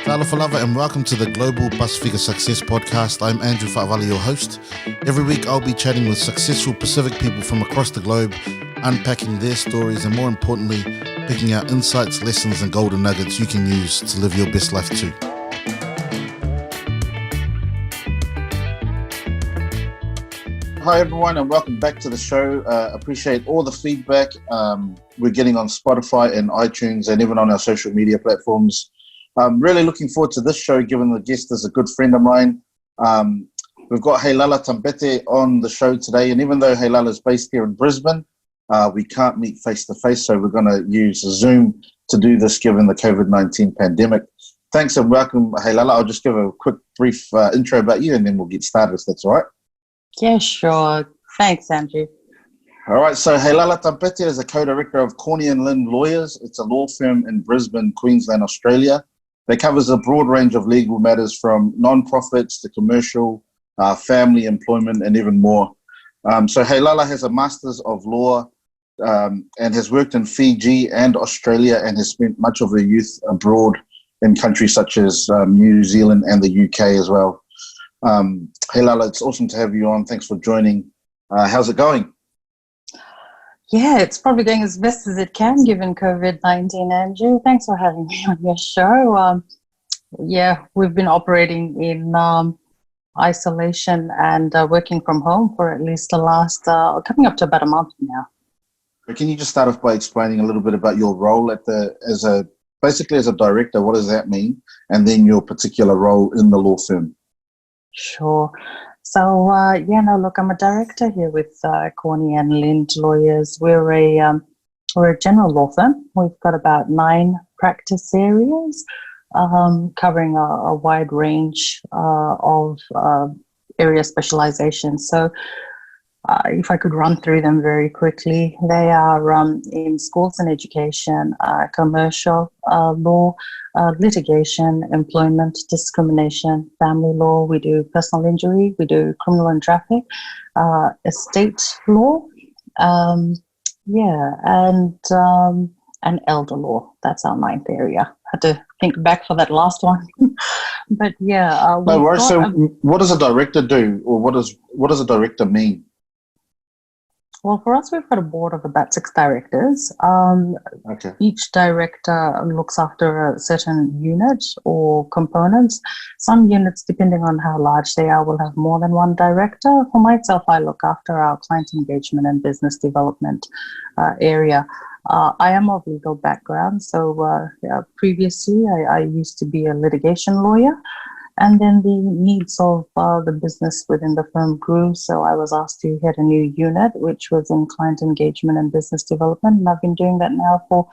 Tala Falava, and welcome to the Global Pasifika Success Podcast. I'm Andrew Fa'avali, your host. Every week I'll be chatting with successful Pacific people from across the globe, unpacking their stories and, more importantly, picking out insights, lessons and golden nuggets you can use to live your best life too. Hi everyone, and welcome back to the show. Appreciate all the feedback we're getting on Spotify and iTunes and even on our social media platforms. I'm really looking forward to this show, given the guest is a good friend of mine. We've got Heilala Tabete on the show today, and even though Heilala is based here in Brisbane, we can't meet face-to-face, so we're going to use Zoom to do this given the COVID-19 pandemic. Thanks and welcome, Heilala. I'll just give a quick, brief intro about you, and then we'll get started, if that's all right. Yeah, sure. Thanks, Andrew. All right, so Heilala Tabete is a co-director of Corney Lind Law. It's a law firm in Brisbane, Queensland, Australia. That covers a broad range of legal matters from non-profits to commercial, family, employment, and even more. So Heilala has a Masters of Law and has worked in Fiji and Australia and has spent much of her youth abroad in countries such as New Zealand and the UK as well. Heilala, it's awesome to have you on. Thanks for joining. How's it going? Yeah, it's probably going as best as it can given COVID-19, Andrew. Thanks for having me on your show. Yeah, we've been operating in isolation and working from home for at least the last, coming up to about a month now. Can you just start off by explaining a little bit about your role as a director? What does that mean? And then your particular role in the law firm. Sure. So, look, I'm a director here with Corney and Lind Lawyers. We're a general law firm. We've got about 9 practice areas, covering a wide range of area specializations. So, if I could run through them very quickly, they are in schools and education, commercial law, litigation, employment, discrimination, family law. We do personal injury, we do criminal and traffic, estate law, and elder law. That's our 9th area. Had to think back for that last one, but yeah. No worries. So, what does a director do, or what does a director mean? Well, for us, we've got a board of about 6 directors. Okay. Each director looks after a certain unit or components. Some units, depending on how large they are, will have more than one director. For myself, I look after our client engagement and business development area. I am of legal background, so previously I used to be a litigation lawyer. And then the needs of the business within the firm grew, so I was asked to head a new unit, which was in client engagement and business development, and I've been doing that now for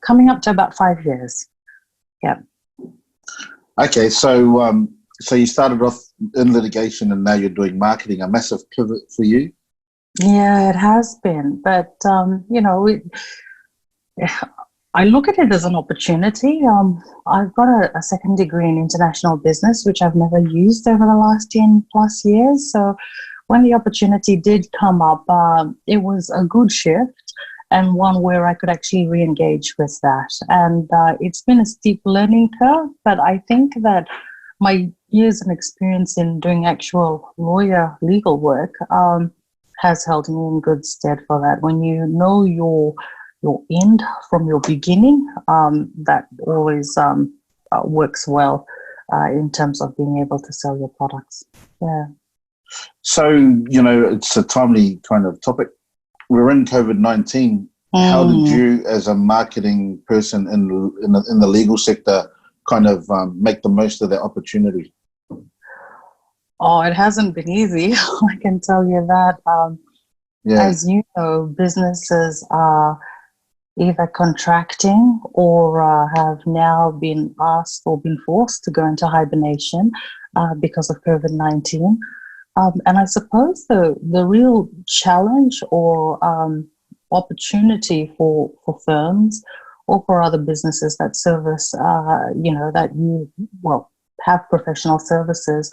coming up to about 5 years. Yeah. Okay, so you started off in litigation, and now you're doing marketing. A massive pivot for you. Yeah, it has been, but I look at it as an opportunity. I've got a second degree in international business, which I've never used over the last 10 plus years. So when the opportunity did come up, it was a good shift and one where I could actually re-engage with that. And it's been a steep learning curve, but I think that my years and experience in doing actual lawyer legal work has held me in good stead for that. When you know your end from your beginning, that always works well in terms of being able to sell your products. Yeah. So, it's a timely kind of topic. We're in COVID-19. How did you, as a marketing person in the legal sector, kind of make the most of that opportunity? Oh, it hasn't been easy. I can tell you that. As you know, businesses are either contracting or have now been asked or been forced to go into hibernation because of COVID-19. And I suppose the real challenge or opportunity for firms or for other businesses that service, have professional services,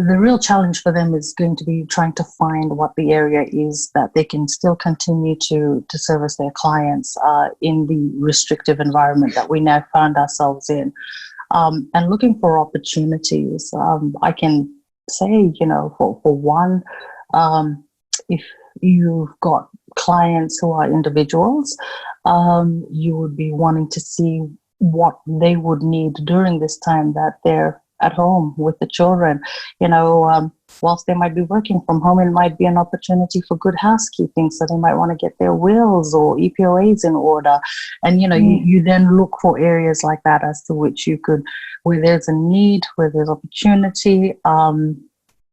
the real challenge for them is going to be trying to find what the area is that they can still continue to service their clients in the restrictive environment that we now find ourselves in. and looking for opportunities. I can say, for one, if you've got clients who are individuals, you would be wanting to see what they would need during this time that they're at home with the children. Whilst they might be working from home, it might be an opportunity for good housekeeping. So they might want to get their wills or EPOAs in order. And, you then look for areas like that as to which you could, where there's a need, where there's opportunity,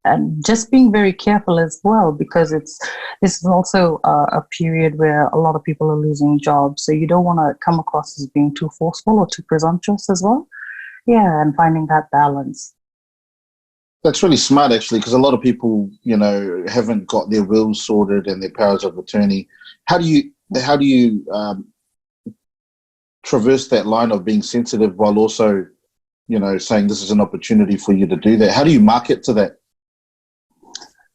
and just being very careful as well, because this is also a period where a lot of people are losing jobs. So you don't want to come across as being too forceful or too presumptuous as well. Yeah, and finding that balance. That's really smart, actually, because a lot of people, haven't got their wills sorted and their powers of attorney. How do you traverse that line of being sensitive while also, saying this is an opportunity for you to do that? How do you market to that?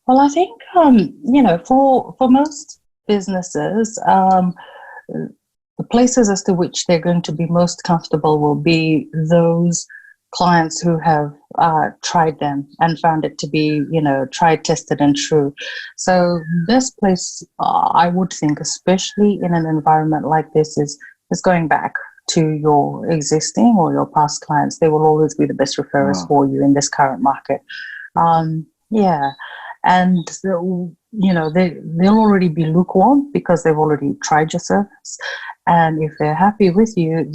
Well, I think, for most businesses, the places as to which they're going to be most comfortable will be those clients who have tried them and found it to be, tried, tested, and true. So this place, I would think, especially in an environment like this, is going back to your existing or your past clients. They will always be the best referrers for you in this current market. Yeah. And, they'll already be lukewarm because they've already tried your service. And if they're happy with you,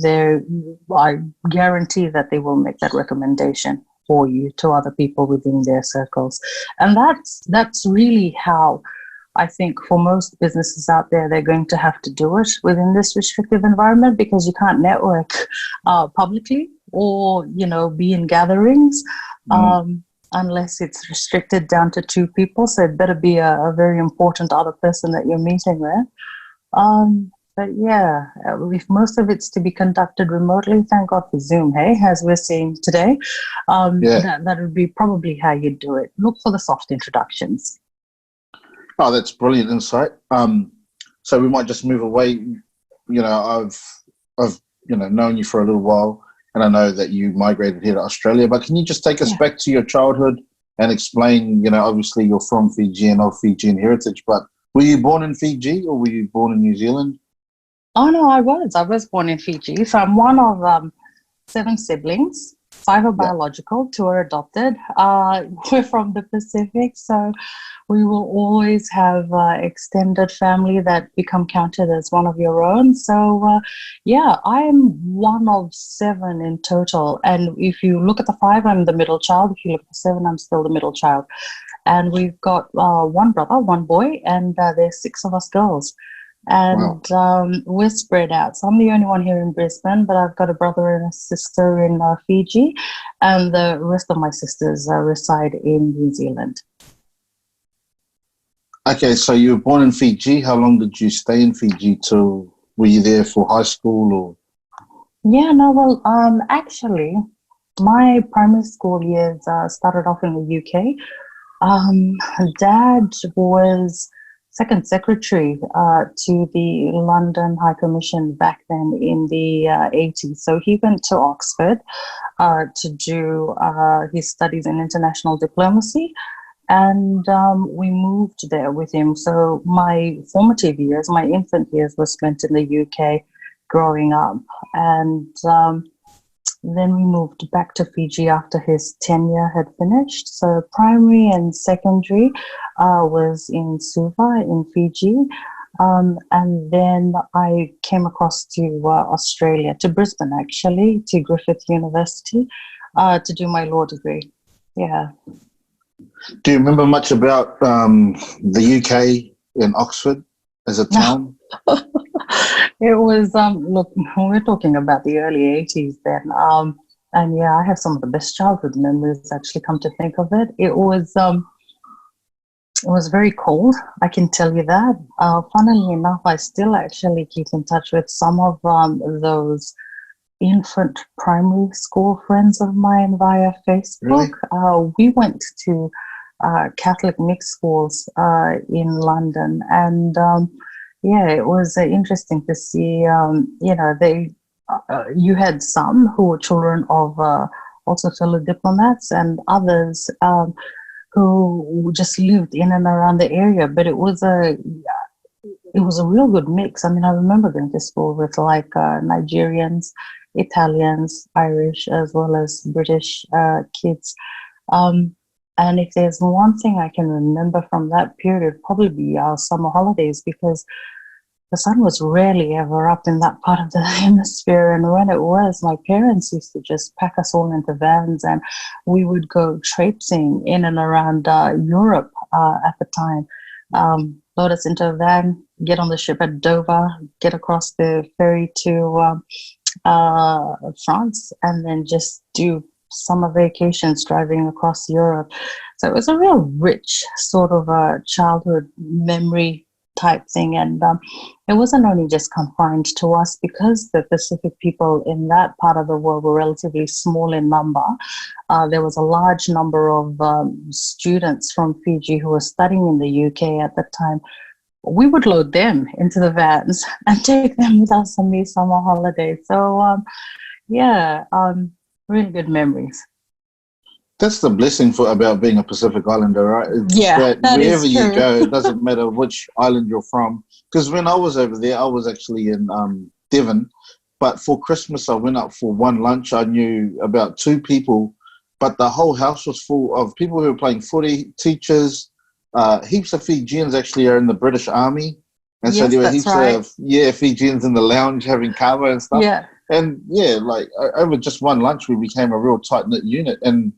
I guarantee that they will make that recommendation for you to other people within their circles. And that's really how I think for most businesses out there, they're going to have to do it within this restrictive environment, because you can't network publicly or, be in gatherings. Unless it's restricted down to 2 people. So it better be a very important other person that you're meeting with. But yeah, if most of it's to be conducted remotely, thank God for Zoom, hey, as we're seeing today, that would be probably how you do it. Look for the soft introductions. Oh, that's brilliant insight. So we might just move away. I've known you for a little while, and I know that you migrated here to Australia, but can you just take us back to your childhood and explain, obviously you're from Fiji and of Fijian heritage, but were you born in Fiji or were you born in New Zealand? Oh, no, I was born in Fiji. So I'm one of 7 siblings. 5 are biological, 2 are adopted. We're from the Pacific, so we will always have extended family that become counted as one of your own. So, I am one of 7 in total. And if you look at the 5, I'm the middle child. If you look at the 7, I'm still the middle child. And we've got 1 brother, 1 boy, and there's 6 of us girls. And we're spread out. So I'm the only one here in Brisbane, but I've got a brother and a sister in Fiji, and the rest of my sisters reside in New Zealand. Okay, so you were born in Fiji. How long did you stay in Fiji till? Were you there for high school or? Yeah, no, well, actually, my primary school years started off in the UK. Dad was second secretary to the London High Commission back then in the 80s. So he went to Oxford to do his studies in international diplomacy, and we moved there with him. So my formative years, my infant years, were spent in the UK growing up, and then we moved back to Fiji after his tenure had finished. So primary and secondary was in Suva in Fiji. And then I came across to Australia, to Brisbane actually, to Griffith University to do my law degree. Yeah. Do you remember much about the UK in Oxford as a town? It was, look, we're talking about the early 80s then. And yeah, I have some of the best childhood memories, actually, come to think of it. It was very cold, I can tell you that. Funnily enough, I still actually keep in touch with some of those infant primary school friends of mine via Facebook. Really? We went to Catholic mixed schools in London, and yeah, it was interesting to see, you had some who were children of also fellow diplomats, and others who just lived in and around the area. But it was a real good mix. I mean, I remember going to school with like Nigerians, Italians, Irish, as well as British kids. Um, and if there's one thing I can remember from that period, it'd probably be our summer holidays, because the sun was rarely ever up in that part of the hemisphere. And when it was, my parents used to just pack us all into vans, and we would go traipsing in and around Europe at the time. Load us into a van, get on the ship at Dover, get across the ferry to France, and then just do summer vacations driving across Europe. So it was a real rich sort of a childhood memory type thing. And it wasn't only just confined to us, because the Pacific people in that part of the world were relatively small in number. There was a large number of students from Fiji who were studying in the UK at the time. We would load them into the vans and take them with us on these summer holidays. So, really good memories. That's the blessing about being a Pacific Islander, right? It's that wherever you go, it doesn't matter which island you're from. Because when I was over there, I was actually in Devon. But for Christmas, I went out for one lunch. I knew about 2 people, but the whole house was full of people who were playing footy, teachers. Heaps of Fijians actually are in the British Army. And so there were heaps of Fijians in the lounge having kava and stuff. Yeah. And like over just one lunch, we became a real tight-knit unit. And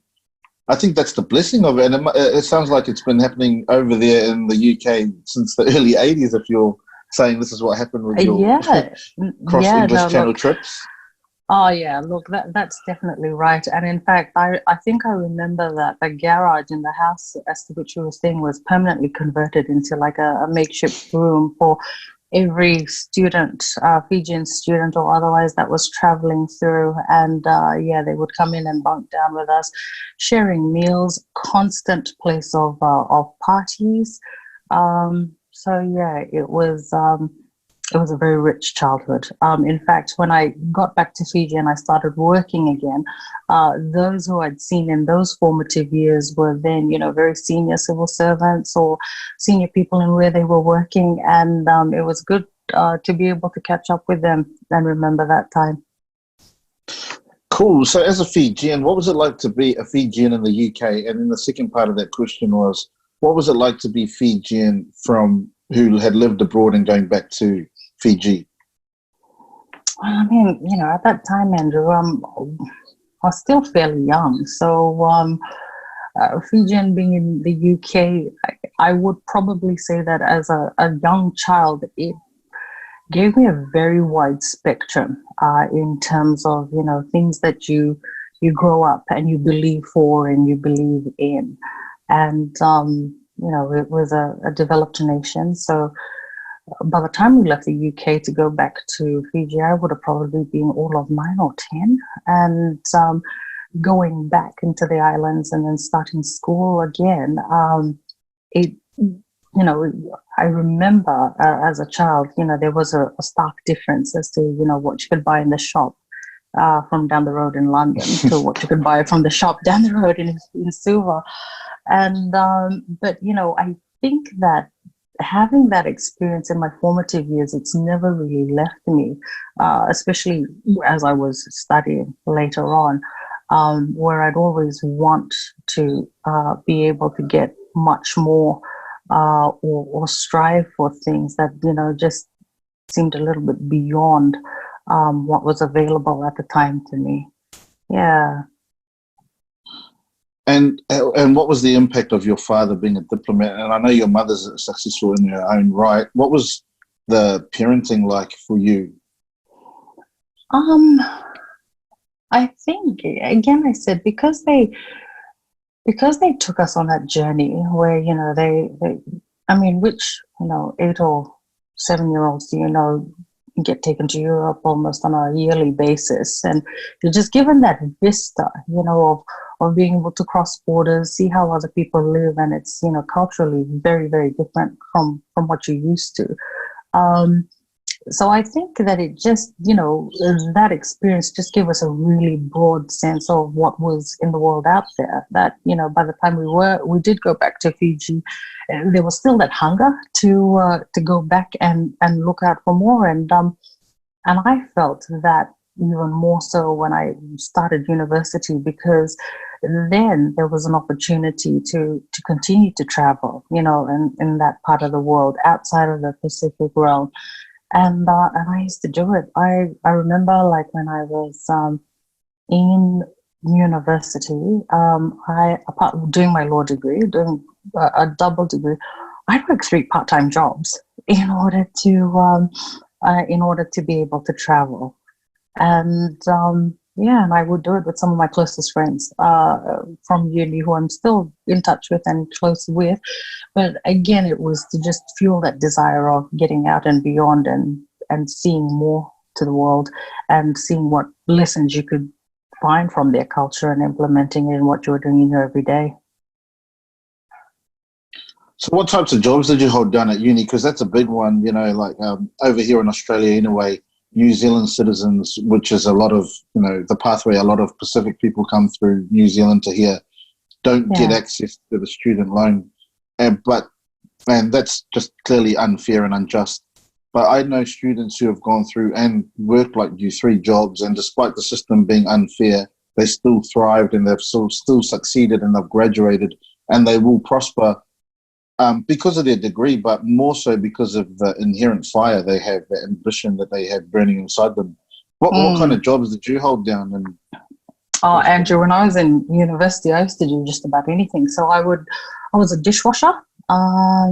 I think that's the blessing of it. And it sounds like it's been happening over there in the UK since the early 80s, if you're saying this is what happened with your cross-English Channel trips. Oh, yeah, look, that's definitely right. And in fact, I think I remember that the garage in the house as to which we were staying was permanently converted into like a makeshift room for every student, Fijian student or otherwise, that was traveling through. And they would come in and bunk down with us, sharing meals, constant place of parties. It was a very rich childhood. In fact, when I got back to Fiji and I started working again, those who I'd seen in those formative years were then, very senior civil servants or senior people in where they were working. And it was good to be able to catch up with them and remember that time. Cool. So as a Fijian, what was it like to be a Fijian in the UK? And then the second part of that question was, what was it like to be Fijian who had lived abroad and going back to Fiji? I mean, at that time, Andrew, I was still fairly young. So Fijian being in the UK, I would probably say that as a young child, it gave me a very wide spectrum in terms of, things that you grow up and you believe for and you believe in. And, it was a developed nation. So by the time we left the UK to go back to Fiji, I would have probably been all of 9 or 10. And going back into the islands and then starting school again, I remember as a child, there was a stark difference as to, what you could buy in the shop from down the road in London to what you could buy from the shop down the road in Suva. And, but, I think that having that experience in my formative years, it's never really left me, especially as I was studying later on, where I'd always want to be able to get much more or strive for things that, just seemed a little bit beyond what was available at the time to me. Yeah. And what was the impact of your father being a diplomat? And I know your mother's successful in her own right. What was the parenting like for you? I think, again, I said, because they took us on that journey where, which 8 or 7-year-olds, get taken to Europe almost on a yearly basis. And you're just given that vista, of being able to cross borders, see how other people live. And it's, culturally very, very different from what you're used to. So I think that it just, that experience just gave us a really broad sense of what was in the world out there. That, by the time we did go back to Fiji, there was still that hunger to go back and look out for more. And I felt that even more so when I started university, because then there was an opportunity to continue to travel, in that part of the world outside of the Pacific realm. And I used to do it. I remember, like, when I was in university, apart from doing my law degree, doing a double degree, I'd work 3 part-time jobs in order to be able to travel. And and I would do it with some of my closest friends from uni, who I'm still in touch with and close with. But again, it was to just fuel that desire of getting out and beyond, and seeing more to the world, and seeing what lessons you could find from their culture and implementing it in what you were doing in your everyday. So what types of jobs did you hold down at uni? Because that's a big one, like over here in Australia anyway, New Zealand citizens, which is a lot of, the pathway a lot of Pacific people come through New Zealand to here, don't get access to the student loan. And that's just clearly unfair and unjust. But I know students who have gone through and worked like you 3 jobs, and despite the system being unfair, they still thrived, and they've still succeeded, and they've graduated, and they will prosper because of their degree, but more so because of the inherent fire they have, the ambition that they have burning inside them. What kind of jobs did you hold down? And Andrew, when I was in university, I used to do just about anything. So I was a dishwasher. I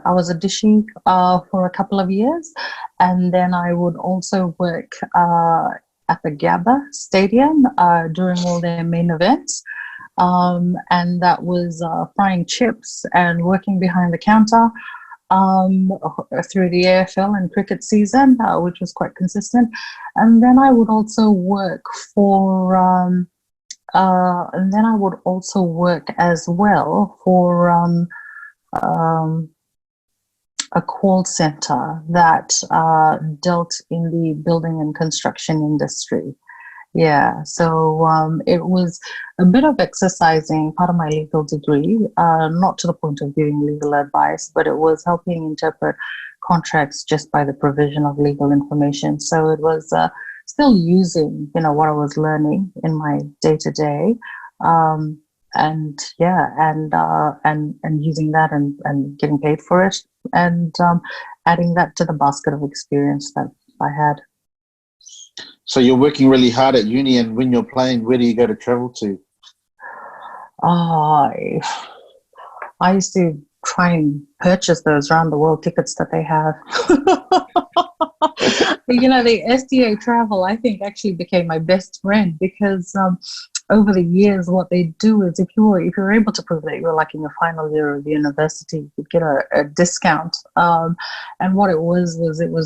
was a dishing for a couple of years, and then I would also work at the Gabba Stadium during all their main events. And that was frying chips and working behind the counter through the AFL and cricket season, which was quite consistent. And then I would also work as well for a call center that dealt in the building and construction industry. Yeah, so it was a bit of exercising part of my legal degree, not to the point of giving legal advice, but it was helping interpret contracts just by the provision of legal information. So it was still using, what I was learning in my day-to-day, and using that and getting paid for it, and adding that to the basket of experience that I had. So you're working really hard at uni, and when you're playing, where do you go to travel to? I used to try and purchase those round the world tickets that they have. The SDA travel, I think, actually became my best friend, because over the years, what they do is if you're able to prove that you were like in your final year of university, you could get a discount. And what it was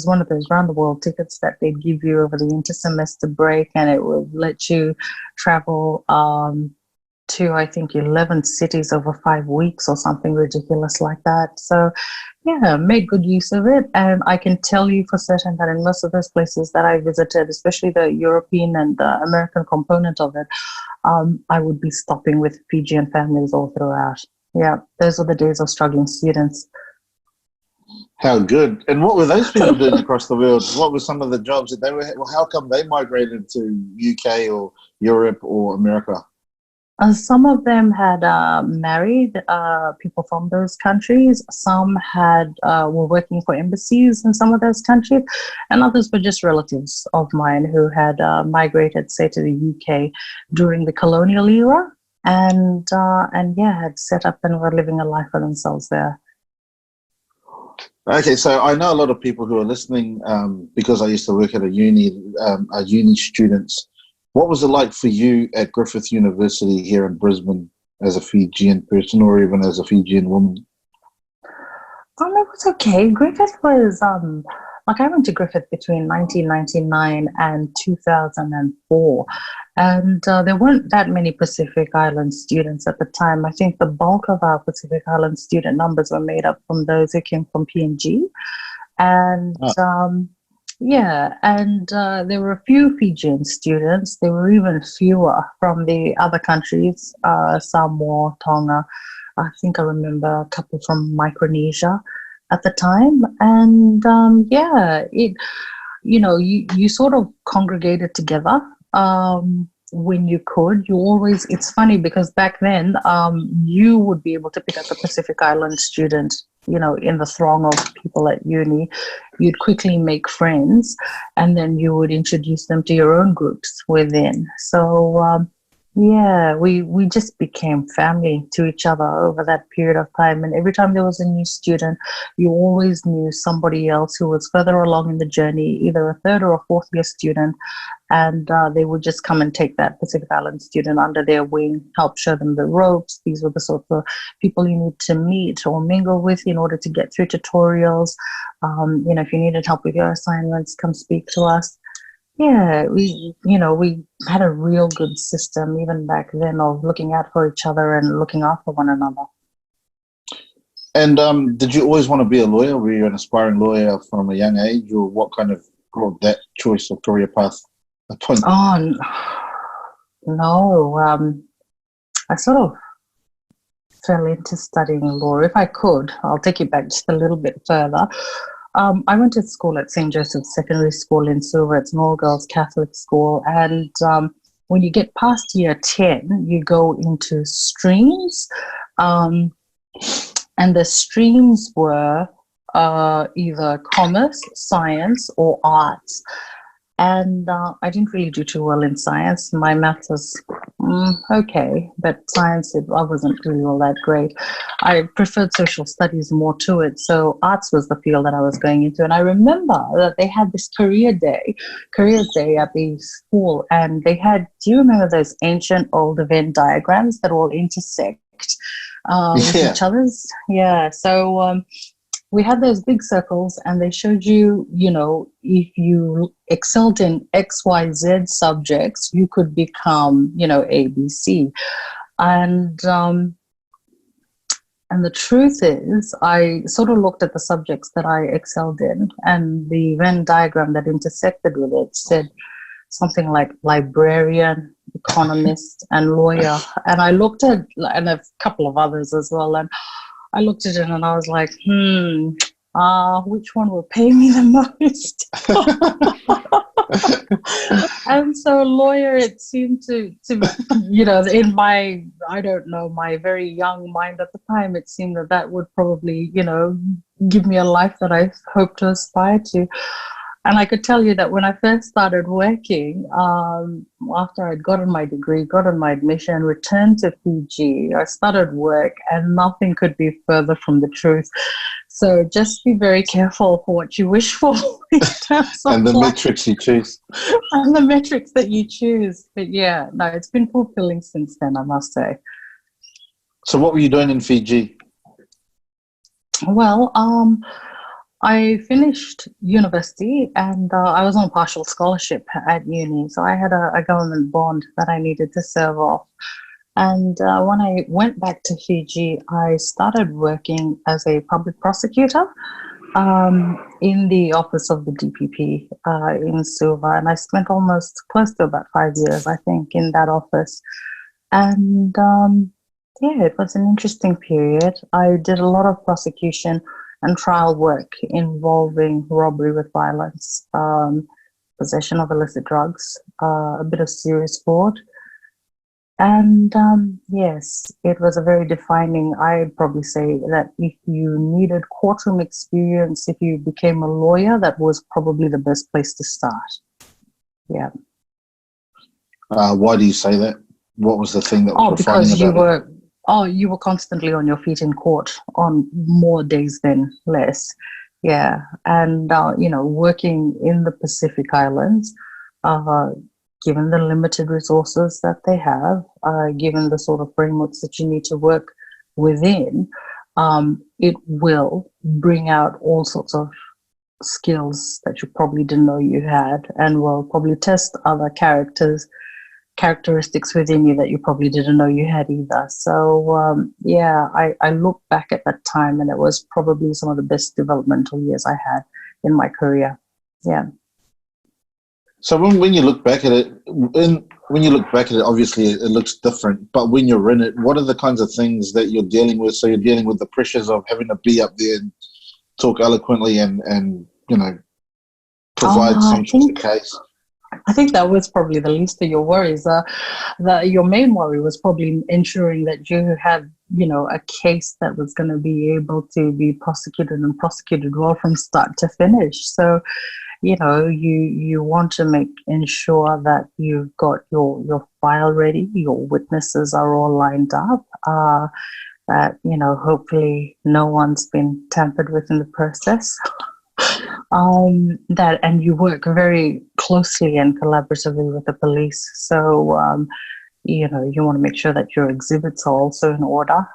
one of those round the world tickets that they'd give you over the inter-semester break, and it would let you travel to, I think, 11 cities over 5 weeks or something ridiculous like that. So yeah, made good use of it. And I can tell you for certain that in most of those places that I visited, especially the European and the American component of it, I would be stopping with Fijian families all throughout. Yeah, those were the days of struggling students. How good. And what were those people doing across the world? What were some of the jobs that they were, how come they migrated to UK or Europe or America? Some of them had married people from those countries. Some were working for embassies in some of those countries, and others were just relatives of mine who had migrated, say, to the UK during the colonial era, and had set up and were living a life for themselves there. Okay, so I know a lot of people who are listening because I used to work at a uni students. What was it like for you at Griffith University here in Brisbane as a Fijian person, or even as a Fijian woman? It was okay. Griffith was, I went to Griffith between 1999 and 2004. And there weren't that many Pacific Island students at the time. I think the bulk of our Pacific Island student numbers were made up from those who came from PNG. And there were a few Fijian students. There were even fewer from the other countries, Samoa, Tonga. I think I remember a couple from Micronesia at the time. And you sort of congregated together when you could. It's funny because back then you would be able to pick up a Pacific Island student, in the throng of people at uni. You'd quickly make friends, and then you would introduce them to your own groups within. So we just became family to each other over that period of time. And every time there was a new student, you always knew somebody else who was further along in the journey, either a third or a fourth year student, and they would just come and take that Pacific Island student under their wing, help show them the ropes. These were the sort of people you need to meet or mingle with in order to get through tutorials. If you needed help with your assignments, come speak to us. Yeah, we had a real good system even back then of looking out for each other and looking after one another. And did you always want to be a lawyer? Were you an aspiring lawyer from a young age, or what kind of brought that choice of career path upon? Oh, no. I sort of fell into studying law. If I could, I'll take you back just a little bit further. I went to school at St. Joseph's Secondary School in Suva. It's an all-girls Catholic school. And when you get past year 10, you go into streams. And the streams were either commerce, science, or arts. And I didn't really do too well in science. My maths was okay, but science, I wasn't really all that great. I preferred social studies more to it, so arts was the field that I was going into. And I remember that they had this careers day at the school, and they had, do you remember those ancient old Venn diagrams that all intersect with each other's? Yeah, so we had those big circles, and they showed you, if you excelled in X, Y, Z subjects, you could become, A, B, C. And the truth is, I sort of looked at the subjects that I excelled in, and the Venn diagram that intersected with it said something like librarian, economist, and lawyer. And I looked at, and a couple of others as well, and I looked at it and I was like, which one will pay me the most? And so lawyer, it seemed to in my, I don't know, my very young mind at the time, it seemed that would probably, give me a life that I hope to aspire to. And I could tell you that when I first started working, after I'd gotten my degree, gotten my admission, returned to Fiji, I started work, and nothing could be further from the truth. So just be very careful for what you wish for in terms of and the metrics you choose. And the metrics that you choose. But yeah, no, it's been fulfilling since then, I must say. So what were you doing in Fiji? Well, I finished university, and I was on partial scholarship at uni. So I had a government bond that I needed to serve off. And when I went back to Fiji, I started working as a public prosecutor in the office of the DPP in Suva. And I spent almost close to about 5 years, I think, in that office. And it was an interesting period. I did a lot of prosecution and trial work involving robbery with violence, possession of illicit drugs, a bit of serious fraud. And yes, it was a very defining, I'd probably say that if you needed courtroom experience, if you became a lawyer, that was probably the best place to start. Yeah. Why do you say that? What was the thing that was because about it? you were constantly on your feet in court on more days than less. Yeah. And, working in the Pacific Islands, given the limited resources that they have, given the sort of frameworks that you need to work within, it will bring out all sorts of skills that you probably didn't know you had, and will probably test other characteristics within you that you probably didn't know you had either. So I look back at that time, and it was probably some of the best developmental years I had in my career. Yeah. So when you look back at it, obviously it looks different. But when you're in it, what are the kinds of things that you're dealing with? So you're dealing with the pressures of having to be up there and talk eloquently and provide some sort of case. I think that was probably the least of your worries. Your main worry was probably ensuring that you had, a case that was going to be able to be prosecuted and prosecuted well from start to finish. So, you want to ensure that you've got your file ready, your witnesses are all lined up, that, hopefully no one's been tampered with in the process. And you work very closely and collaboratively with the police. So, you want to make sure that your exhibits are also in order.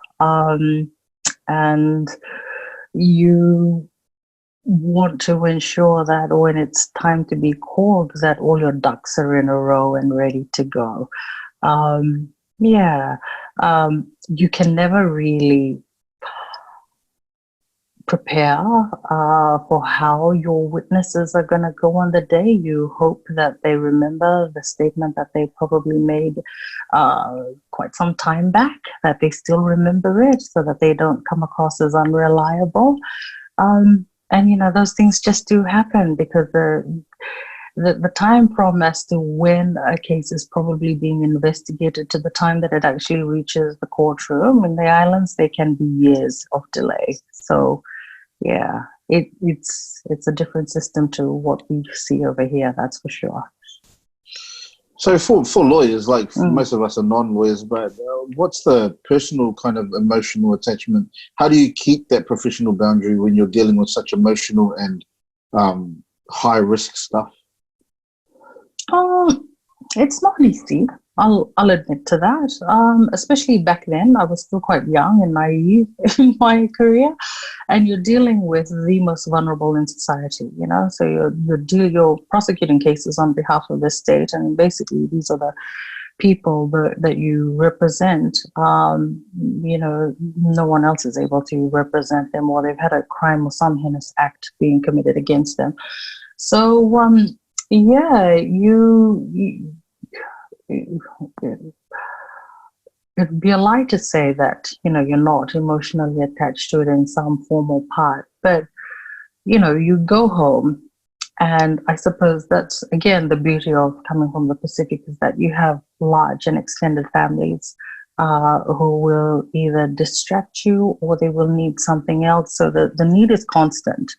And you want to ensure that when it's time to be called, that all your ducks are in a row and ready to go. You can never really prepare for how your witnesses are going to go on the day. You hope that they remember the statement that they probably made quite some time back, that they still remember it so that they don't come across as unreliable. And, those things just do happen because the time from as to when a case is probably being investigated to the time that it actually reaches the courtroom in the islands, there can be years of delay. So, yeah, it's a different system to what we see over here, that's for sure. So for lawyers, like most of us are non-lawyers, but what's the personal kind of emotional attachment? How do you keep that professional boundary when you're dealing with such emotional and high-risk stuff? It's not easy. I'll admit to that. Especially back then, I was still quite young and naive in my career, and you're dealing with the most vulnerable in society. So you're prosecuting cases on behalf of the state, and basically these are the people that you represent. No one else is able to represent them, or they've had a crime or some heinous act being committed against them. So it'd be a lie to say that, you're not emotionally attached to it in some form or part, but, you go home, and I suppose that's, again, the beauty of coming from the Pacific is that you have large and extended families who will either distract you or they will need something else. So the need is constant.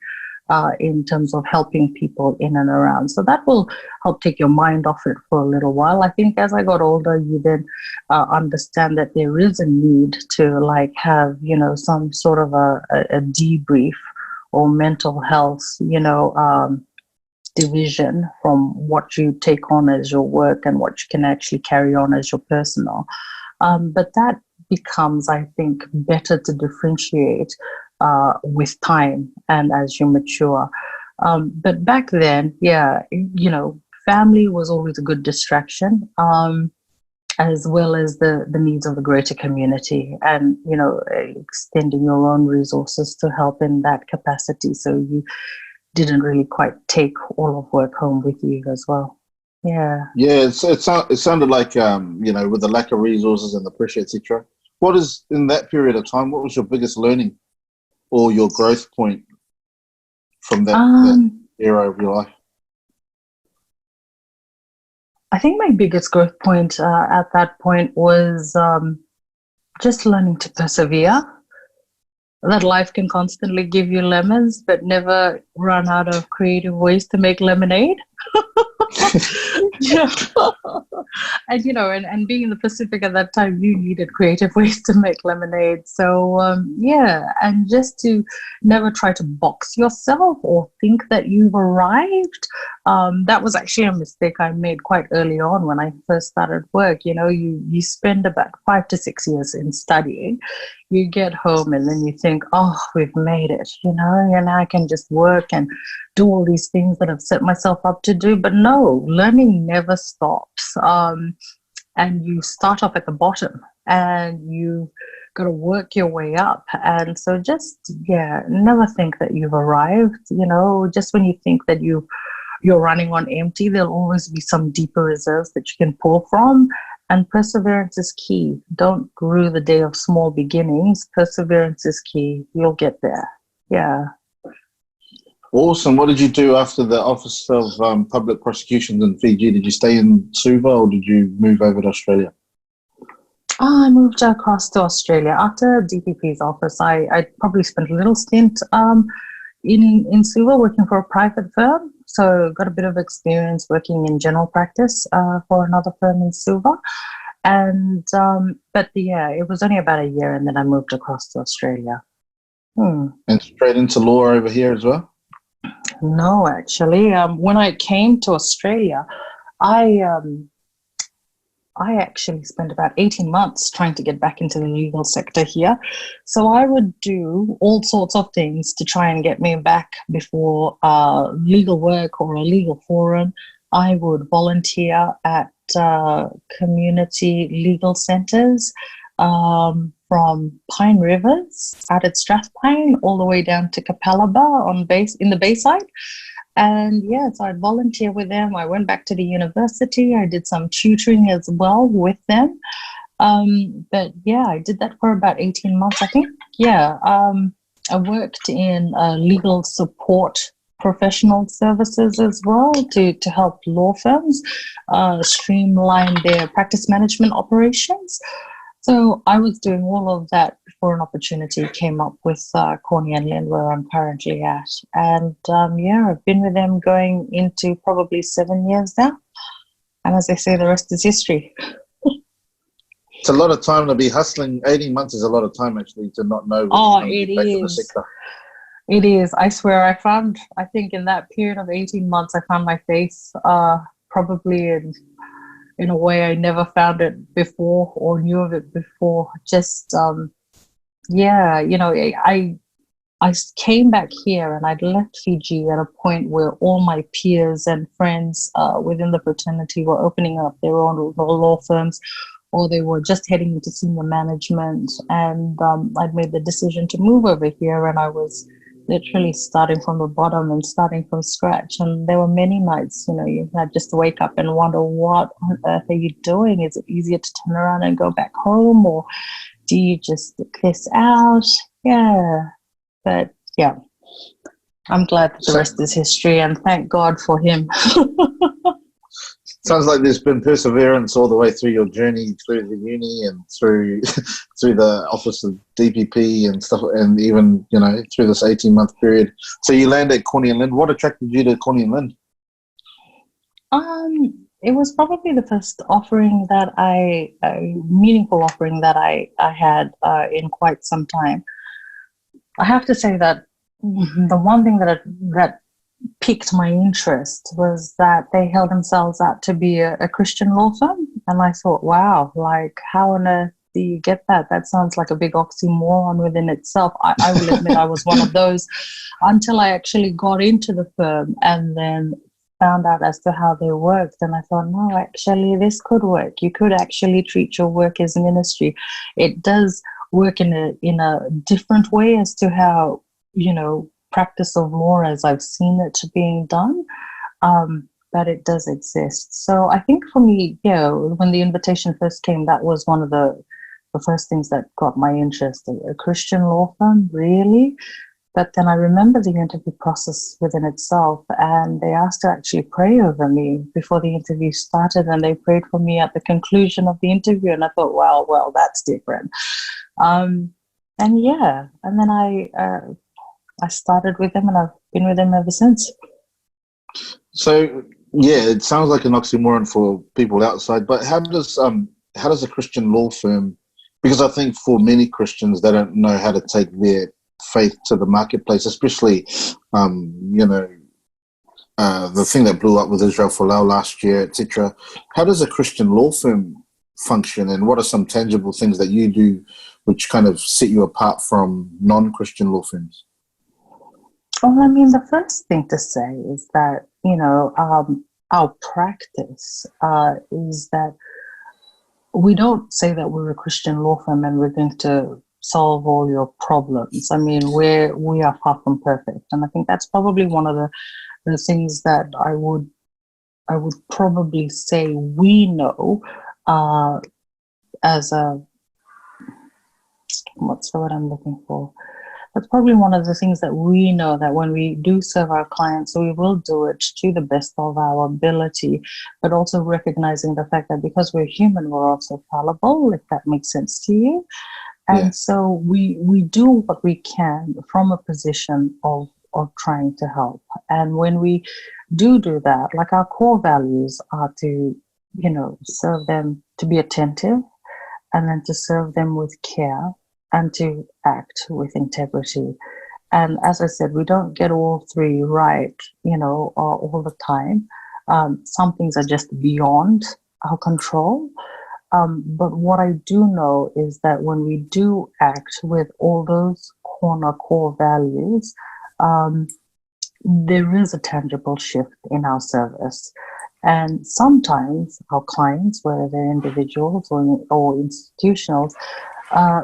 In terms of helping people in and around. So that will help take your mind off it for a little while. I think as I got older, you then understand that there is a need to have, some sort of a debrief or mental health, division from what you take on as your work and what you can actually carry on as your personal. But that becomes, I think, better to differentiate with time and as you mature. But back then, family was always a good distraction, as well as the needs of the greater community and, extending your own resources to help in that capacity. So you didn't really quite take all of work home with you as well. Yeah. Yeah, it sounded like, with the lack of resources and the pressure, etc. What is, in that period of time, what was your biggest learning or your growth point from that era of your life? I think my biggest growth point at that point was just learning to persevere. That life can constantly give you lemons, but never run out of creative ways to make lemonade. And being in the Pacific at that time, you needed creative ways to make lemonade. So and just to never try to box yourself or think that you've arrived. That was actually a mistake I made quite early on when I first started work. You spend about 5 to 6 years in studying. You get home and then you think, oh, we've made it, and I can just work and do all these things that I've set myself up to do. But no, learning never stops. And you start off at the bottom and you got to work your way up. And so just, yeah, never think that you've arrived. You know, just when you think that you're running on empty, there'll always be some deeper reserves that you can pull from. And perseverance is key. Don't rue the day of small beginnings. Perseverance is key. You'll get there. Yeah. Awesome. What did you do after the Office of Public Prosecutions in Fiji? Did you stay in Suva or did you move over to Australia? I moved across to Australia after DPP's office. I probably spent a little stint in Suva working for a private firm. So got a bit of experience working in general practice for another firm in Suva. And but yeah, it was only about a year, and then I moved across to Australia. And straight into law over here as well? No, actually, when I came to Australia, I actually spent about 18 months trying to get back into the legal sector here. So I would do all sorts of things to try and get me back before legal work or a legal forum. I would volunteer at community legal centres from Pine Rivers out at Strathpine all the way down to Capalaba in the Bayside. And yeah, so I'd volunteer with them. I went back to the university. I did some tutoring as well with them. But yeah, I did that for about 18 months, I think. Yeah, I worked in legal support professional services as well to help law firms streamline their practice management operations. So I was doing all of that before an opportunity came up with Corney Lind, where I'm currently at. And yeah, I've been with them going into probably 7 years now. And as they say, the rest is history. It's a lot of time to be hustling. 18 months is a lot of time, actually, to not know what it is. It is. I swear, I think in that period of 18 months, I found my face probably in a way I never found it before or knew of it before. Just, yeah, you know, I came back here and I'd left Fiji at a point where all my peers and friends within the fraternity were opening up their own law firms, or they were just heading into senior management. And I'd made the decision to move over here, and I was literally starting from the bottom and starting from scratch. And there were many nights, you know, you had just to wake up and wonder, what on earth are you doing? Is it easier to turn around and go back home, or do you just stick this out? Yeah. But yeah, I'm glad that the rest is history, and thank God for him. Sounds like there's been perseverance all the way through your journey, through the uni and through the office of DPP and stuff, and even, you know, through this 18-month period. So you landed at Corney Lind. What attracted you to Corney Lind? It was probably the first offering that meaningful offering that I had in quite some time. I have to say that the one thing that piqued my interest was that they held themselves out to be a Christian law firm. And I thought, wow, like, how on earth do you get that? That sounds like a big oxymoron within itself. I will admit I was one of those until I actually got into the firm and then found out as to how they worked. And I thought, no, actually, this could work. You could actually treat your work as ministry. It does work in a different way as to how, you know, practice of law as I've seen it being done, but it does exist. So I think for me, yeah, when the invitation first came, that was one of the first things that got my interest. A Christian law firm, really? But then I remember the interview process within itself, and they asked to actually pray over me before the interview started, and they prayed for me at the conclusion of the interview, and I thought, well, that's different. And yeah, and then I started with them, and I've been with them ever since. So yeah, it sounds like an oxymoron for people outside, but how does a Christian law firm, because I think for many Christians, they don't know how to take their faith to the marketplace, especially you know, the thing that blew up with Israel Folau last year, etc. How does a Christian law firm function, and what are some tangible things that you do which kind of set you apart from non-Christian law firms? Well, I mean, the first thing to say is that, you know, our practice is that we don't say that we're a Christian law firm and we're going to solve all your problems. I mean, we are far from perfect, and I think that's probably one of the things that I would probably say we know as a, what's the word I'm looking for? That's probably one of the things that we know, that when we do serve our clients, we will do it to the best of our ability, but also recognizing the fact that because we're human, we're also fallible, if that makes sense to you. And so we do what we can from a position of trying to help. And when we do that, like our core values are to, serve them, to be attentive, and then to serve them with care, and to act with integrity. And as I said, we don't get all three right, all the time. Some things are just beyond our control. But what I do know is that when we do act with all those core values, there is a tangible shift in our service. And sometimes our clients, whether they're individuals or institutionals,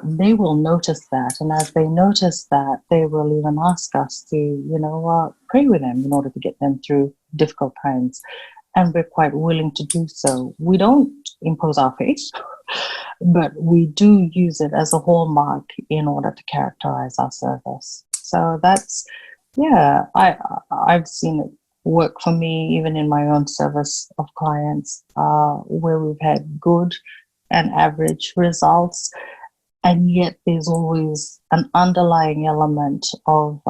they will notice that. And as they notice that, they will even ask us to, pray with them in order to get them through difficult times. And we're quite willing to do so. We don't impose our faith, but we do use it as a hallmark in order to characterize our service. So that's, I've seen it work for me, even in my own service of clients, where we've had good and average results. And yet there's always an underlying element of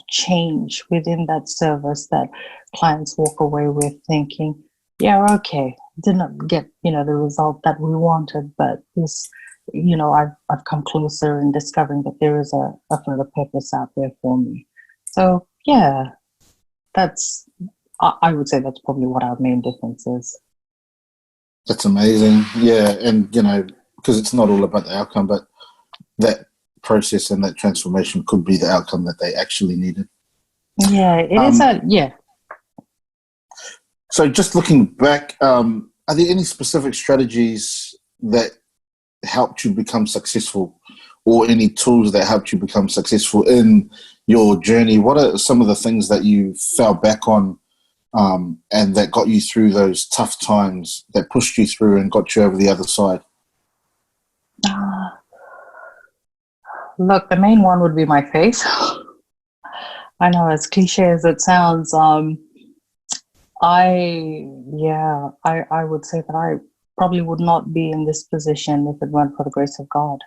change within that service that clients walk away with thinking, yeah, okay, didn't get, the result that we wanted, but this, I've come closer in discovering that there is a further purpose out there for me. So yeah, I would say that's probably what our main difference is. That's amazing. Yeah. And, because it's not all about the outcome, but that process and that transformation could be the outcome that they actually needed. Yeah, it is So just looking back, are there any specific strategies that helped you become successful, or any tools that helped you become successful in your journey? What are some of the things that you fell back on and that got you through those tough times, that pushed you through and got you over the other side? Look, the main one would be my faith. I know, as cliche as it sounds, I would say that I probably would not be in this position if it weren't for the grace of God.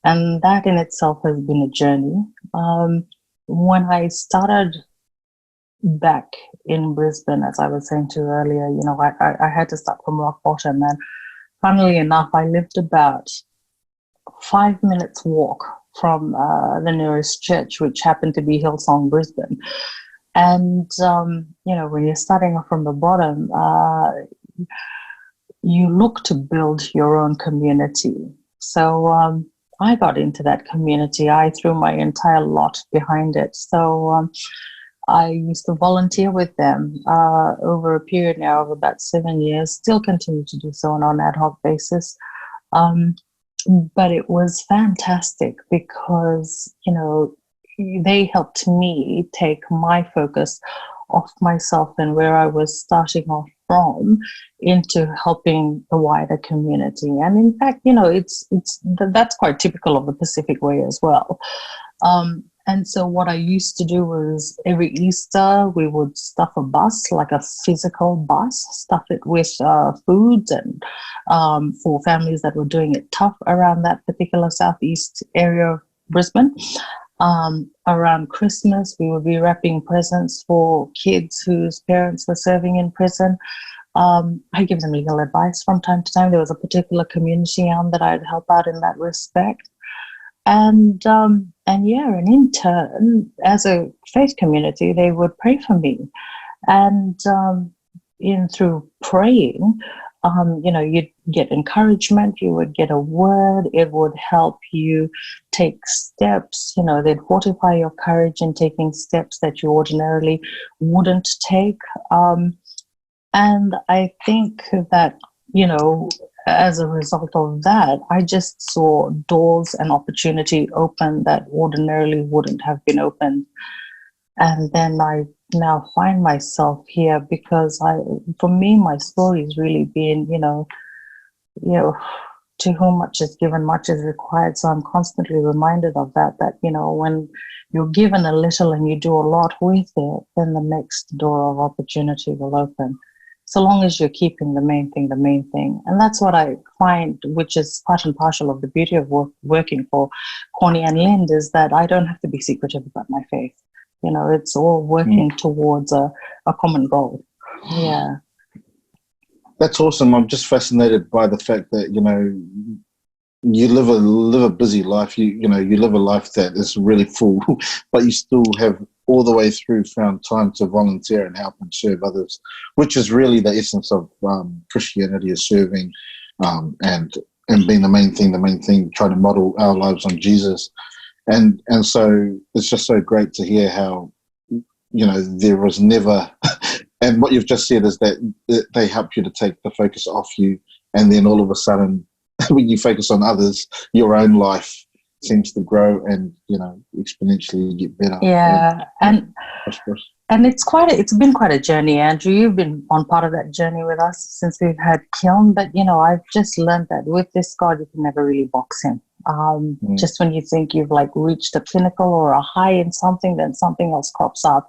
And that in itself has been a journey. When I started back in Brisbane, as I was saying to you earlier, I had to start from rock bottom. And funnily enough, I lived about 5 minutes walk from the nearest church, which happened to be Hillsong, Brisbane. And, when you're starting off from the bottom, you look to build your own community. So I got into that community. I threw my entire lot behind it. So I used to volunteer with them over a period now of about 7 years, still continue to do so on an ad hoc basis. But it was fantastic because, they helped me take my focus off myself and where I was starting off from into helping the wider community. And in fact, that's quite typical of the Pacific Way as well. And so what I used to do was every Easter, we would stuff a bus, like a physical bus, stuff it with food and for families that were doing it tough around that particular southeast area of Brisbane. Around Christmas, we would be wrapping presents for kids whose parents were serving in prison. I give them legal advice from time to time. There was a particular community arm that I'd help out in that respect. And in turn, as a faith community, they would pray for me. And through praying, you'd get encouragement, you would get a word, it would help you take steps, they'd fortify your courage in taking steps that you ordinarily wouldn't take. And I think that as a result of that, I just saw doors and opportunity open that ordinarily wouldn't have been opened. And then I now find myself here because for me, my story has really been, to whom much is given, much is required. So I'm constantly reminded of that, when you're given a little and you do a lot with it, then the next door of opportunity will open. So long as you're keeping the main thing. And that's what I find, which is part and parcel of the beauty of working for Corney and Lind, is that I don't have to be secretive about my faith. It's all working towards a common goal. Yeah. That's awesome. I'm just fascinated by the fact that, you live a busy life. You live a life that is really full, but you still have all the way through found time to volunteer and help and serve others, which is really the essence of Christianity, is serving and being the main thing, trying to model our lives on Jesus. And so it's just so great to hear how, there was never, and what you've just said is that they help you to take the focus off you, and then all of a sudden, when you focus on others, your own life seems to grow and, exponentially get better. Yeah, and it's been quite a journey, Andrew. You've been on part of that journey with us since we've had Kiln, but, I've just learned that with this God, you can never really box him. Just when you think you've reached a pinnacle or a high in something, then something else crops up,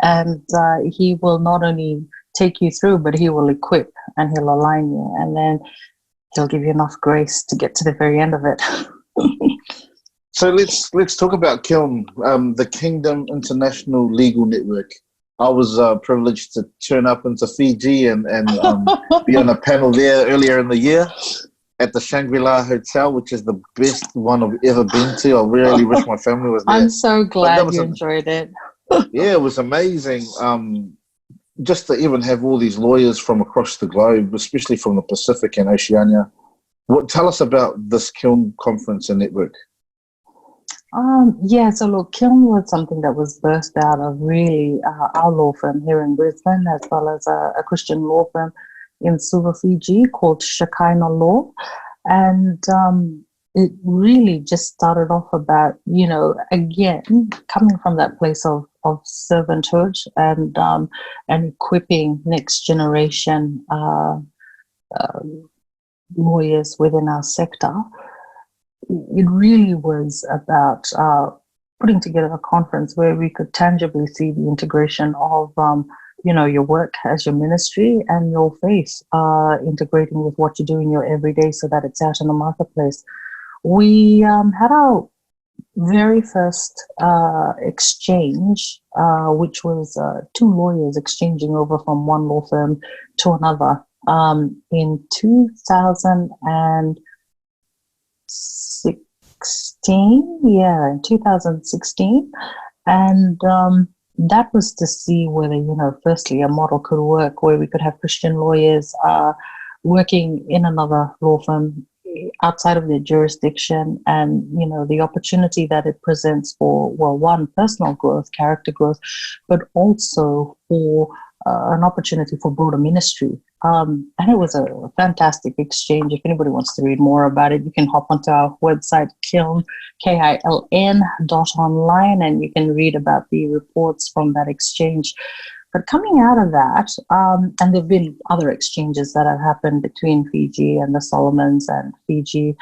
and he will not only take you through, but he will equip and he'll align you, and then he'll give you enough grace to get to the very end of it. So let's talk about Kiln, the Kingdom International Legal Network. I was privileged to turn up into Fiji and be on a panel there earlier in the year at the Shangri-La Hotel, which is the best one I've ever been to. I really wish my family was there. I'm so glad you enjoyed it. Yeah, it was amazing. Just to even have all these lawyers from across the globe, especially from the Pacific and Oceania. Tell us about this Kiln conference and network. So look, Kiln was something that was birthed out of really our law firm here in Brisbane, as well as a Christian law firm in Suva, Fiji, called Shekinah Law. And it really just started off about, again, coming from that place of servanthood and equipping next generation lawyers within our sector. It really was about putting together a conference where we could tangibly see the integration of, your work as your ministry and your faith integrating with what you do in your everyday so that it's out in the marketplace. We had our very first exchange, which was two lawyers exchanging over from one law firm to another in 2016, and that was to see whether, firstly, a model could work where we could have Christian lawyers working in another law firm outside of their jurisdiction, and, the opportunity that it presents for, one, personal growth, character growth, but also for an opportunity for broader ministry. And it was a fantastic exchange. If anybody wants to read more about it, you can hop onto our website, Kiln, KILN.online, and you can read about the reports from that exchange. But coming out of that, and there have been other exchanges that have happened between Fiji and the Solomons and Fiji,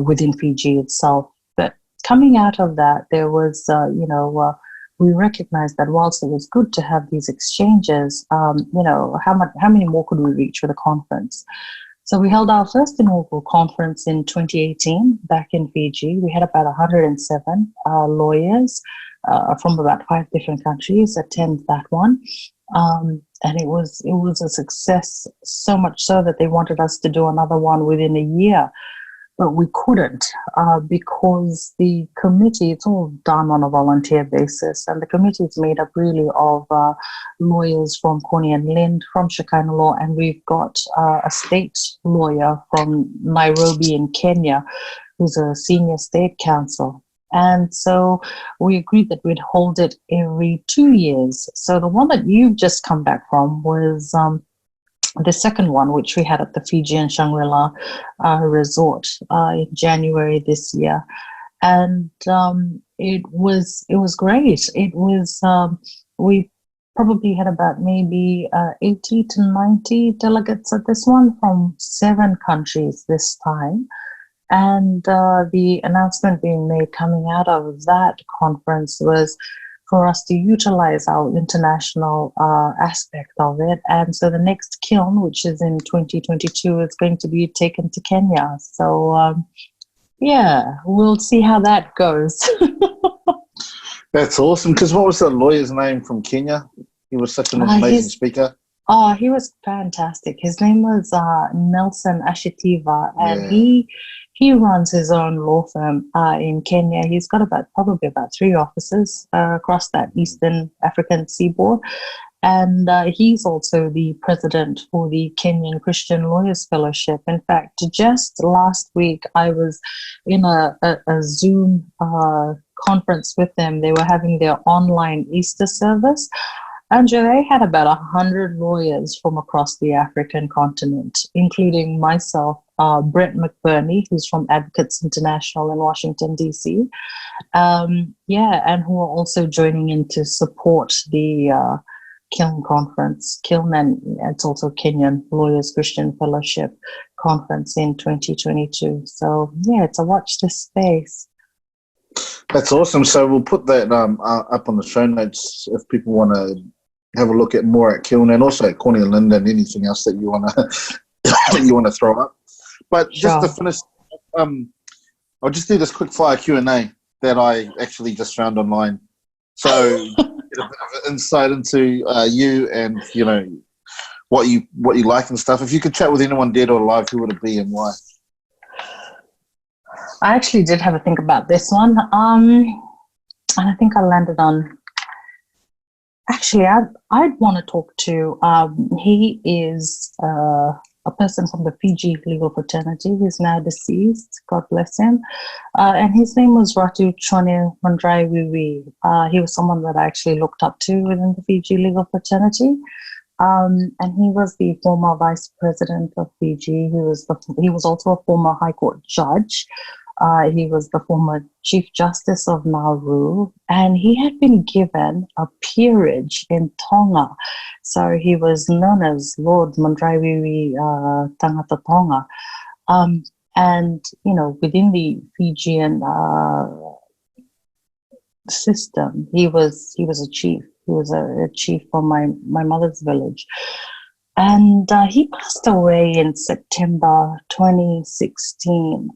within Fiji itself. But coming out of that, there was, we recognized that whilst it was good to have these exchanges, how many more could we reach with a conference? So we held our first inaugural conference in 2018 back in Fiji. We had about 107 lawyers from about 5 different countries attend that one. And it was a success, so much so that they wanted us to do another one within a year. But we couldn't because the committee, it's all done on a volunteer basis, and the committee is made up really of lawyers from Corney and Lind, from Shekinah Law, and we've got a state lawyer from Nairobi in Kenya who's a senior state counsel. And so we agreed that we'd hold it every 2 years. So the one that you've just come back from was the second one, which we had at the Fiji and Shangri-La resort in January this year, and it was great. It was we probably had about maybe 80 to 90 delegates at this one from 7 countries this time. And the announcement being made coming out of that conference was for us to utilize our international aspect of it. And so the next kiln, which is in 2022, is going to be taken to Kenya. So, yeah, we'll see how that goes. That's awesome. Because what was the lawyer's name from Kenya? He was such an amazing speaker. Oh, he was fantastic. His name was Nelson Ashitiva, and he runs his own law firm in Kenya. He's got probably about 3 offices across that Eastern African seaboard. And he's also the president for the Kenyan Christian Lawyers Fellowship. In fact, just last week, I was in a Zoom conference with them. They were having their online Easter service. And they had about 100 lawyers from across the African continent, including myself, Brett McBurney, who's from Advocates International in Washington, D.C. And who are also joining in to support the Kiln Conference. Kiln, and it's also Kenyan Lawyers Christian Fellowship Conference in 2022. So, yeah, it's a watch this space. That's awesome. So we'll put that up on the show notes if people want to have a look at more at Kiln and also at Corney Lind and anything else that you want to throw up. But just to finish, I'll just do this quick fire Q&A that I actually just found online. So get a bit of insight into you and what you like and stuff. If you could chat with anyone dead or alive, who would it be and why? I actually did have a think about this one, and I think I landed on. Actually, I'd want to talk to. He is a person from the Fiji legal fraternity. He's now deceased. God bless him. And his name was Ratu Chone Mandrai. He was someone that I actually looked up to within the Fiji legal fraternity. And he was the former vice president of Fiji. He was also a former high court judge. He was the former Chief Justice of Nauru, and he had been given a peerage in Tonga. So he was known as Lord Mandrai Tangata Tonga. And, within the Fijian system, he was a chief. He was a chief from my mother's village. And he passed away in September 2016.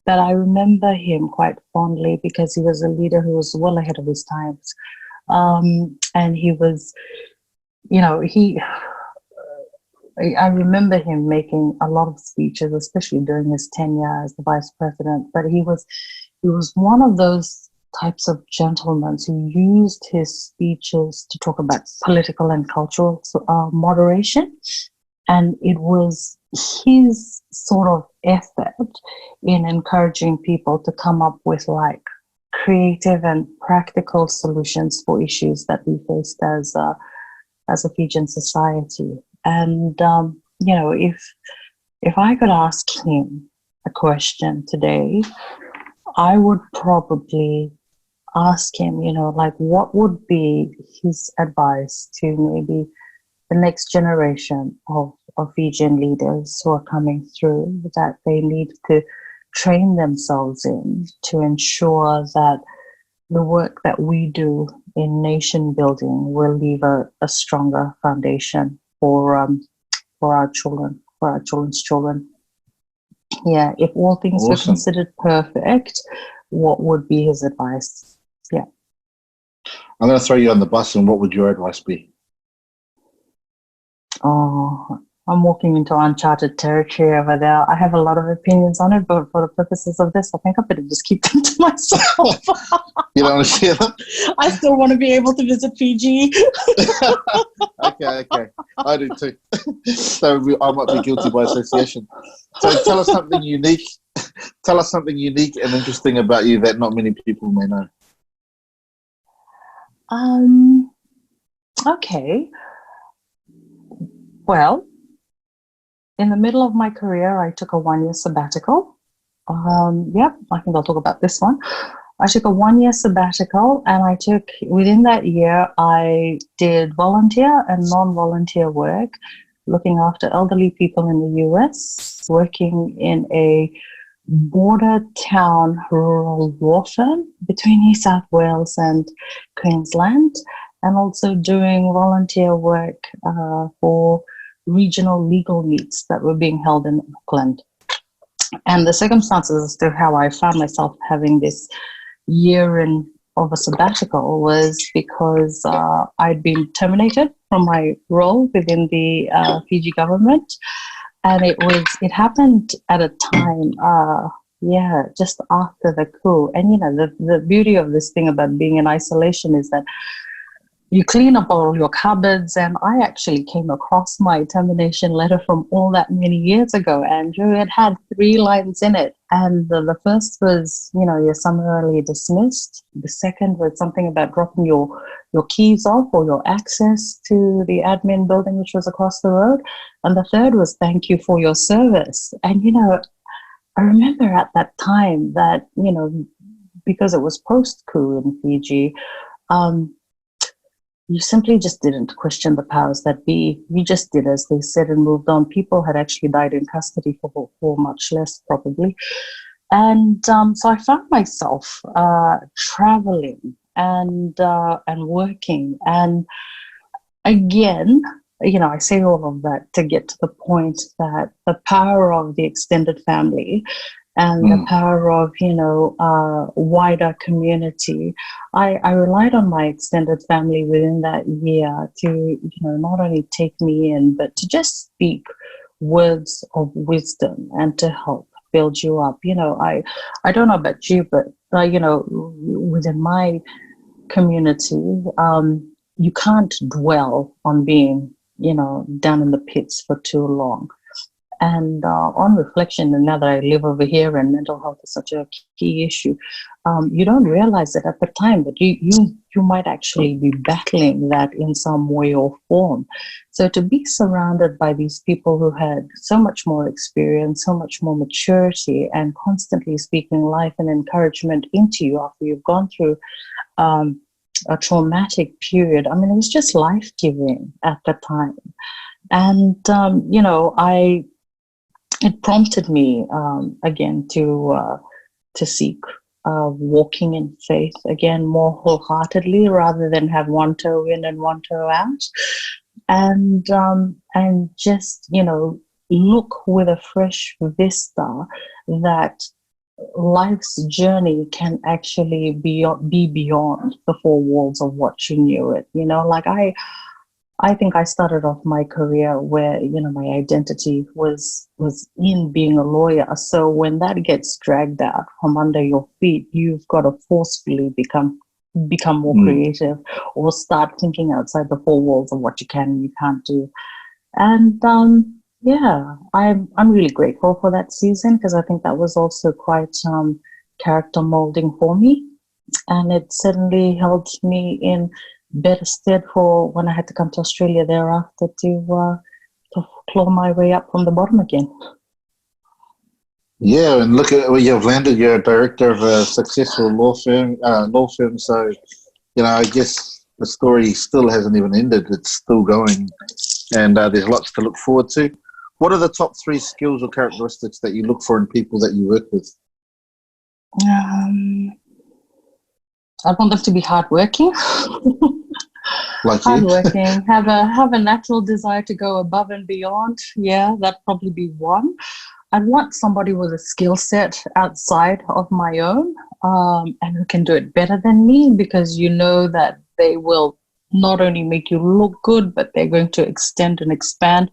But I remember him quite fondly because he was a leader who was well ahead of his times. And he was, I remember him making a lot of speeches, especially during his tenure as the vice president. But he was one of those types of gentlemen who used his speeches to talk about political and cultural moderation. And it was his sort of effort in encouraging people to come up with creative and practical solutions for issues that we faced as a Fijian society. And if I could ask him a question today, I would probably ask him, what would be his advice to maybe the next generation of Fijian leaders who are coming through, that they need to train themselves in to ensure that the work that we do in nation building will leave a stronger foundation for our children, for our children's children. Yeah, if all things were considered perfect, what would be his advice? Yeah. I'm going to throw you on the bus, and what would your advice be? Oh, I'm walking into uncharted territory over there. I have a lot of opinions on it, but for the purposes of this, I think I better just keep them to myself. You don't want to share them? I still want to be able to visit Fiji. Okay. I do too. So I might be guilty by association. So tell us something unique. Tell us something unique and interesting about you that not many people may know. Okay. Well, in the middle of my career, I took a 1-year sabbatical. I think I'll talk about this one. I took a 1-year sabbatical, and within that year, I did volunteer and non-volunteer work, looking after elderly people in the US, working in a border town rural law firm between New South Wales and Queensland, and also doing volunteer work for regional legal meets that were being held in Auckland. And the circumstances as to how I found myself having this year of a sabbatical was because I'd been terminated from my role within the Fiji government, and it happened at a time, just after the coup. And the beauty of this thing about being in isolation is that you clean up all your cupboards, and I actually came across my termination letter from all that many years ago, Andrew. It had 3 lines in it, and the first was, you're summarily dismissed. The second was something about dropping your keys off or your access to the admin building, which was across the road. And the third was thank you for your service. And, I remember at that time that, because it was post-coup in Fiji, you simply just didn't question the powers that be. You just did as they said and moved on. People had actually died in custody for much less, probably. And so I found myself traveling and working. And again, I say all of that to get to the point that the power of the extended family and the power of, wider community. I relied on my extended family within that year to, not only take me in, but to just speak words of wisdom and to help build you up. I don't know about you, but, within my community, you can't dwell on being, down in the pits for too long. And on reflection, and now that I live over here and mental health is such a key issue, you don't realize it at the time, but you might actually be battling that in some way or form. So to be surrounded by these people who had so much more experience, so much more maturity, and constantly speaking life and encouragement into you after you've gone through a traumatic period, it was just life-giving at the time. And, it prompted me again to seek walking in faith again more wholeheartedly, rather than have one toe in and one toe out, and just look with a fresh vista that life's journey can actually be beyond the 4 walls of what you knew it. I think I started off my career where, my identity was in being a lawyer. So when that gets dragged out from under your feet, you've got to forcefully become more creative, or start thinking outside the 4 walls of what you can and you can't do. And I'm really grateful for that season, because I think that was also quite character molding for me, and it certainly held me in better stead for when I had to come to Australia thereafter to claw my way up from the bottom again. Yeah, and look at where you've landed. You're a director of a successful law firm. So, I guess the story still hasn't even ended. It's still going, and there's lots to look forward to. What are the top 3 skills or characteristics that you look for in people that you work with? I want them to be hardworking. Like you? Hardworking, have a natural desire to go above and beyond. Yeah, that'd probably be one. I'd want somebody with a skill set outside of my own, and who can do it better than me, because that they will not only make you look good, but they're going to extend and expand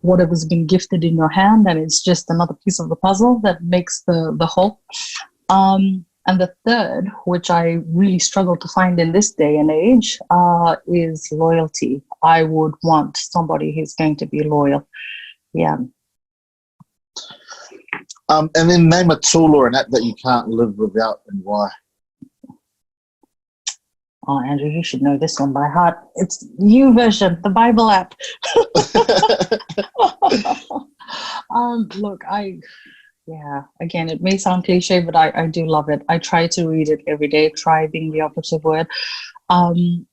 whatever's been gifted in your hand, and it's just another piece of the puzzle that makes the whole. And the third, which I really struggle to find in this day and age, is loyalty. I would want somebody who's going to be loyal. Yeah. And then name a tool or an app that you can't live without, and why. Oh, Andrew, you should know this one by heart. It's YouVersion, the Bible app. Look, again, it may sound cliche, but I do love it. I try to read it every day, try being the operative word.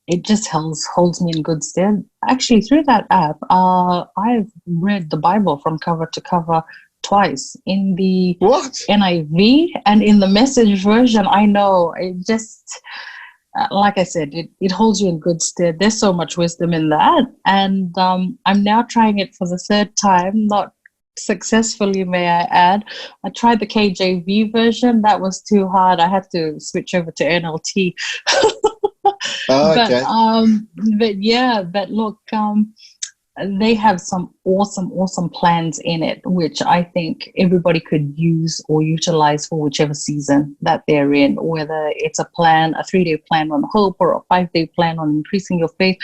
It just holds me in good stead. Actually, through that app, I've read the Bible from cover to cover twice, in the NIV and in the Message version. I know, it just, like I said, it holds you in good stead. There's so much wisdom in that. And I'm now trying it for the third time, not successfully, may I add. I tried the KJV version. That was too hard. I had to switch over to NLT. Okay. But look, they have some awesome plans in it, which I think everybody could use or utilize for whichever season that they're in, whether it's a 3-day plan on hope, or a 5-day plan on increasing your faith,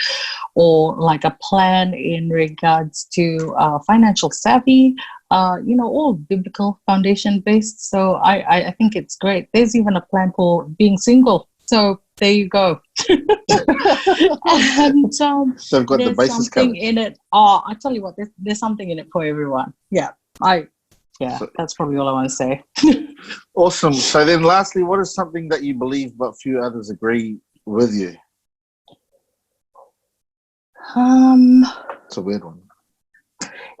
or like a plan in regards to financial savvy, all biblical foundation based. So I think it's great. There's even a plan for being single. So there you go. And so I've got the basis something covered in it. Oh, I tell you what, there's something in it for everyone. That's probably all I want to say. Awesome. So then lastly, what is something that you believe but few others agree with you? It's a weird one.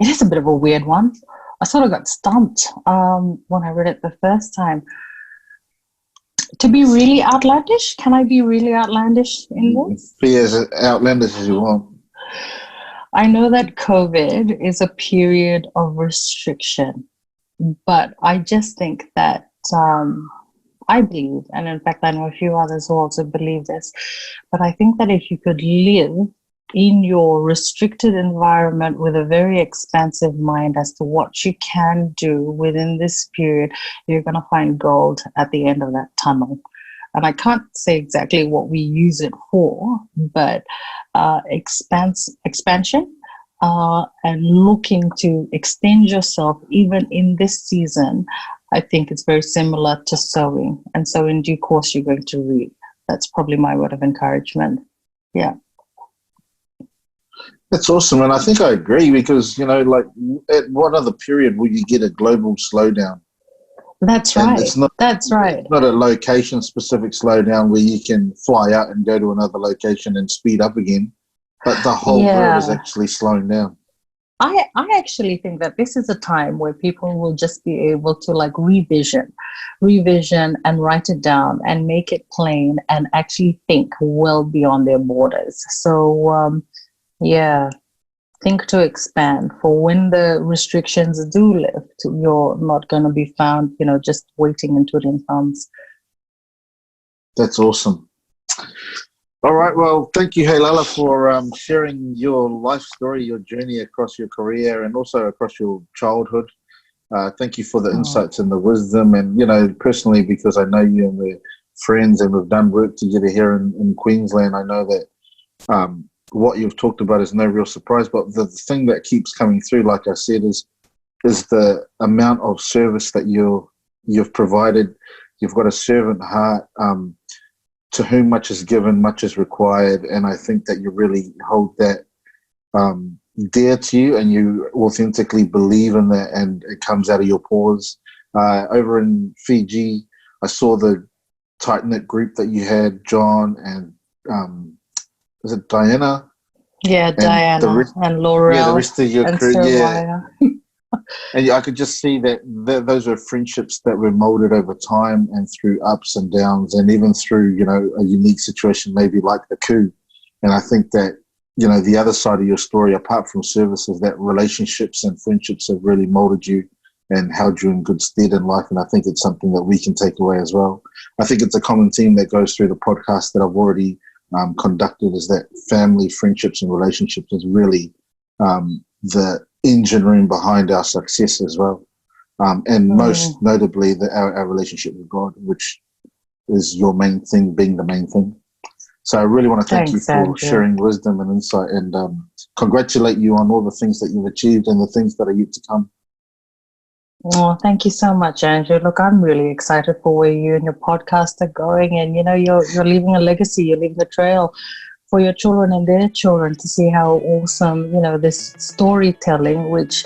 It is a bit of a weird one. I sort of got stumped when I read it the first time. To be really outlandish? Can I be really outlandish in this? Be as outlandish as you want. I know that COVID is a period of restriction, but I just think that I believe, and in fact I know a few others who also believe this, but I think that if you could live in your restricted environment with a very expansive mind as to what you can do within this period, you're going to find gold at the end of that tunnel. And I can't say exactly what we use it for, but expansion and looking to extend yourself even in this season, I think it's very similar to sowing. And so in due course, you're going to reap. That's probably my word of encouragement. Yeah. That's awesome. And I think I agree because, like at what other period will you get a global slowdown? That's right. That's right. It's not a location-specific slowdown where you can fly out and go to another location and speed up again, but the whole world is actually slowing down. I actually think that this is a time where people will just be able to like revision and write it down and make it plain and actually think well beyond their borders. So, think to expand for when the restrictions do lift. You're not going to be found, just waiting and twiddling thumbs. That's awesome. All right. Well, thank you, Heilala, for sharing your life story, your journey across your career and also across your childhood. Thank you for the insights and the wisdom. And, personally, because I know you and we're friends and we've done work together here in Queensland, I know that what you've talked about is no real surprise, but the thing that keeps coming through, like I said, is the amount of service that you've provided. You've got a servant heart. To whom much is given, much is required, and I think that you really hold that dear to you, and you authentically believe in that, and it comes out of your pores. Over in Fiji, I saw the tight-knit group that you had, John and is it Diana? Yeah, and Diana and Laurel. Yeah, the rest of your crew. Yeah. And I could just see that those are friendships that were molded over time and through ups and downs, and even through, a unique situation, maybe like the coup. And I think that, the other side of your story, apart from service, is that relationships and friendships have really molded you and held you in good stead in life. And I think it's something that we can take away as well. I think it's a common theme that goes through the podcast that I've already conducted, is that family, friendships and relationships is really the engine room behind our success as well. And most notably our relationship with God, which is your main thing, being the main thing. So I really want to thank you for sharing wisdom and insight, and congratulate you on all the things that you've achieved and the things that are yet to come. Oh, thank you so much, Andrew. Look, I'm really excited for where you and your podcast are going, and you're leaving a legacy, you're leaving a trail for your children and their children to see how awesome, this storytelling, which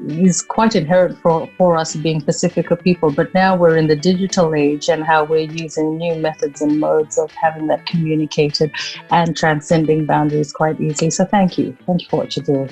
is quite inherent for us being Pasifika people, but now we're in the digital age and how we're using new methods and modes of having that communicated and transcending boundaries quite easily. So thank you for what you do.